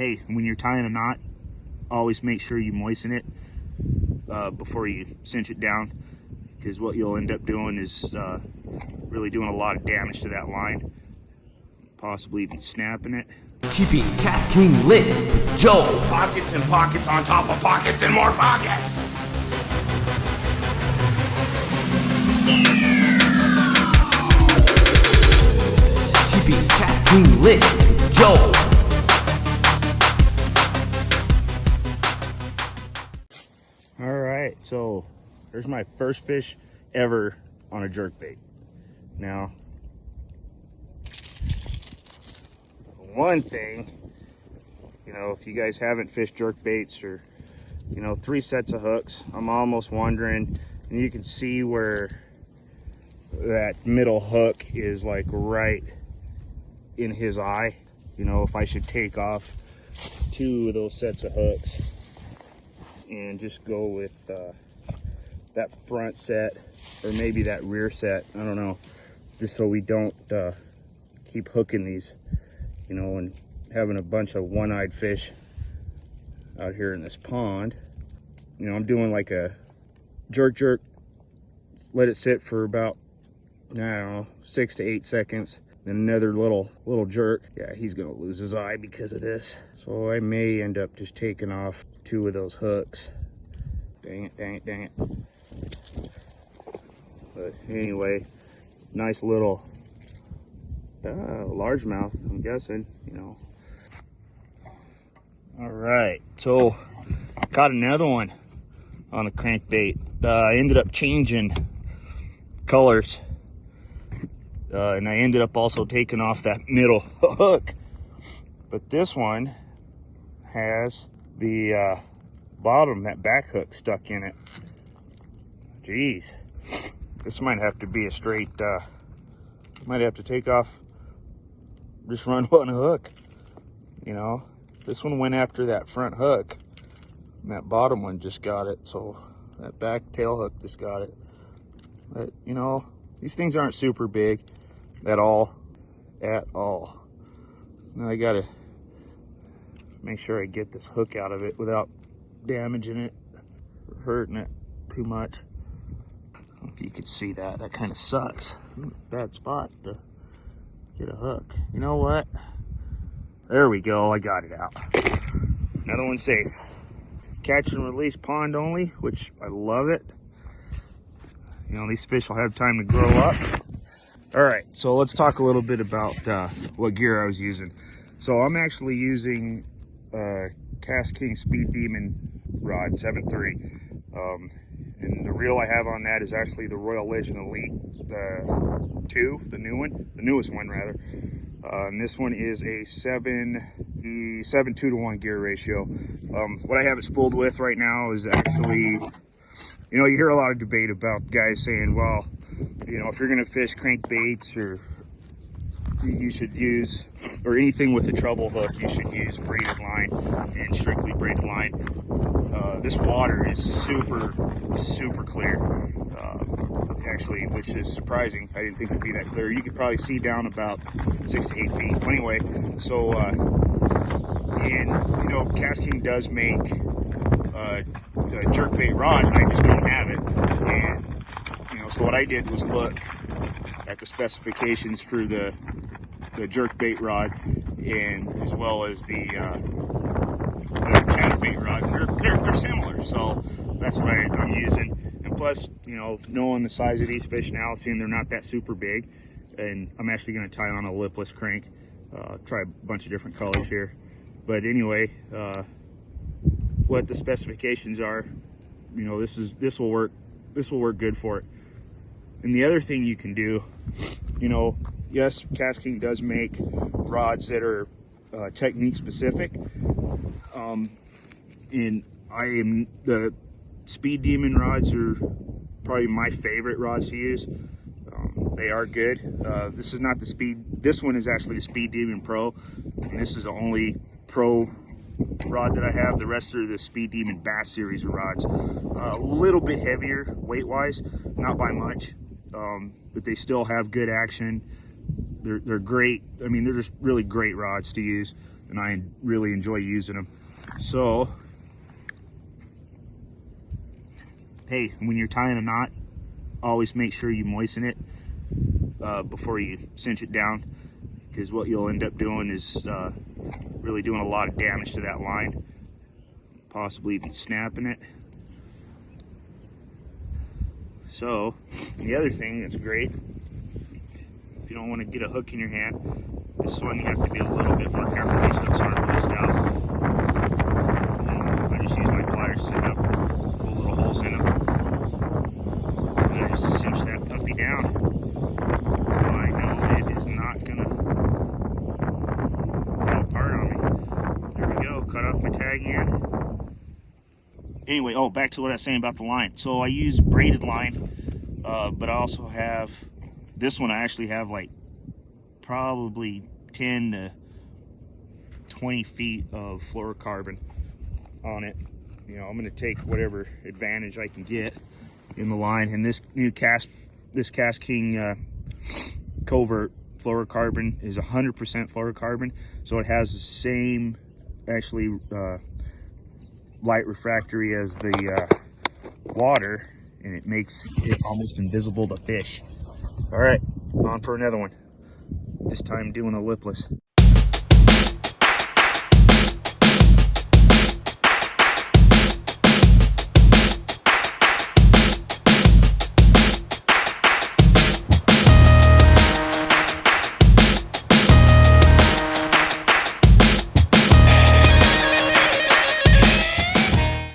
hey, when you're tying a knot, always make sure you moisten it before you cinch it down, because what you'll end up doing is really doing a lot of damage to that line, possibly even snapping it. Keeping KastKing lit with Joe. Pockets and pockets on top of pockets and more pockets. Keeping KastKing lit with Joe. All right, so there's my first fish ever on a jerkbait. Now, one thing, you know, if you guys haven't fished jerkbaits or, you know, 3 sets of hooks, I'm almost wondering, and you can see where that middle hook is like right in his eye. You know, if I should take off 2 of those sets of hooks and just go with that front set, or maybe that rear set, I don't know, just so we don't keep hooking these, you know, and having a bunch of one-eyed fish out here in this pond. You know, I'm doing like a jerk, let it sit for about, I don't know, 6 to 8 seconds, then another little jerk. Yeah, he's gonna lose his eye because of this. So I may end up just taking off 2 of those hooks. Dang it. But anyway, nice little largemouth, I'm guessing, you know. All right, so caught another one on the crankbait. I ended up changing colors, and I ended up also taking off that middle hook. But this one has the bottom, that back hook stuck in it. Jeez, this might have to be a straight, might have to take off, just run one hook, you know. This one went after that front hook, and that bottom one just got it, so that back tail hook just got it. But, you know, these things aren't super big at all. Now I gotta make sure I get this hook out of it without damaging it or hurting it too much. I don't know if you can see that. That kind of sucks. Bad spot to get a hook. You know what? There we go. I got it out. Another one safe. Catch and release pond only, which I love it. You know, these fish will have time to grow up. All right, so let's talk a little bit about what gear I was using. So I'm actually using KastKing Speed Demon rod 7.3. And the reel I have on that is actually the Royale Legend Elite 2, the newest one rather. And this one is a 7.2-to-1 gear ratio. What I have it spooled with right now is actually, you know, you hear a lot of debate about guys saying, well, you know, if you're gonna fish crankbaits, or you should use, or anything with a treble hook, you should use braided line and strictly braided line. This water is super clear, actually, which is surprising. I didn't think it'd be that clear. You could probably see down about 6 to 8 feet. Anyway, so and you know, KastKing does make a jerkbait rod. I just don't have it, and you know, so what I did was look at the specifications for the jerkbait rod, and as well as the chatterbait rod. They're similar, so that's what I'm using. And plus, you know, knowing the size of these fish now, seeing they're not that super big, and I'm actually going to tie on a lipless crank. Try a bunch of different colors here, but anyway, what the specifications are, you know, this will work good for it. And the other thing you can do, you know, yes, KastKing does make rods that are technique specific, and the Speed Demon rods are probably my favorite rods to use. They are good. This is not the Speed, this one is actually the Speed Demon Pro, and this is the only Pro rod that I have. The rest are the Speed Demon B.A.S.S series of rods. A little bit heavier weight wise, not by much, but they still have good action. They're great. I mean, they're just really great rods to use. and I really enjoy using them. So, hey, when you're tying a knot, always make sure you moisten it before you cinch it down, because what you'll end up doing is really doing a lot of damage to that line, possibly even snapping it. So, the other thing that's great, if you don't want to get a hook in your hand, this one you have to be a little bit more careful. These hooks aren't laced out. And I just use my pliers to have cool little holes in them. And I just cinch that puppy down. So I know it is not gonna fall apart on me. There we go, cut off my tag end. Anyway, oh, back to what I was saying about the line. So I use braided line, but I also have, this one I actually have like probably 10 to 20 feet of fluorocarbon on it. You know, I'm going to take whatever advantage I can get in the line. And this new KastKing Kovert fluorocarbon is 100% fluorocarbon, so it has the same actually light refractory as the water, and it makes it almost invisible to fish. All right, on for another one. This time doing a lipless.